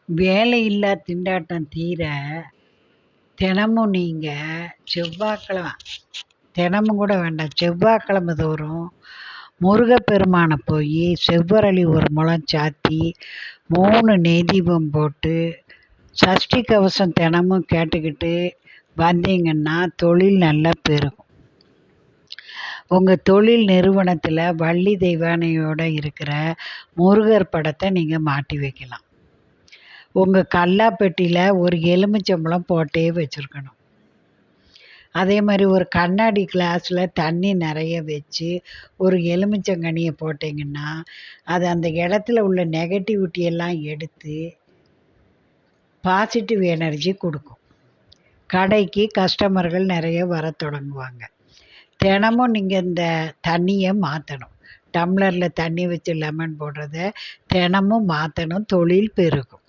வேலையில்லா திண்டாட்டம் தீர தினமும் நீங்கள் செவ்வாய்க்கிழமை, தினமும் கூட வேண்டாம், செவ்வாய்க்கிழமை தோறும் முருகப்பெருமானை போய் செவ்வரளி ஒரு முழம் சாத்தி 3 நெய் தீபம் போட்டு சஷ்டி கவசம் தினமும் கேட்டுக்கிட்டு வந்தீங்கன்னா தொழில் நல்லா பெருகும். உங்கள் தொழில் நிறுவனத்தில் வள்ளி தெய்வானையோடு இருக்கிற முருகர் படத்தை நீங்கள் மாட்டி வைக்கலாம். உங்கள் கல்லாப்பெட்டியில் ஒரு எலுமிச்சம்பழம் போட்டே வச்சுருக்கணும். அதே மாதிரி ஒரு கண்ணாடி கிளாஸில் தண்ணி நிறைய வச்சு ஒரு எலுமிச்சங்கனியை போட்டிங்கன்னா அது அந்த இடத்துல உள்ள நெகட்டிவிட்டியெல்லாம் எடுத்து பாசிட்டிவ் எனர்ஜி கொடுக்கும். கடைக்கு கஸ்டமர்கள் நிறைய வர தொடங்குவாங்க. தினமும் நீங்கள் இந்த தண்ணியை மாற்றணும். டம்ளரில் தண்ணி வச்சு லெமன் போடுறத தினமும் மாற்றணும். தொழில் பெருகும்.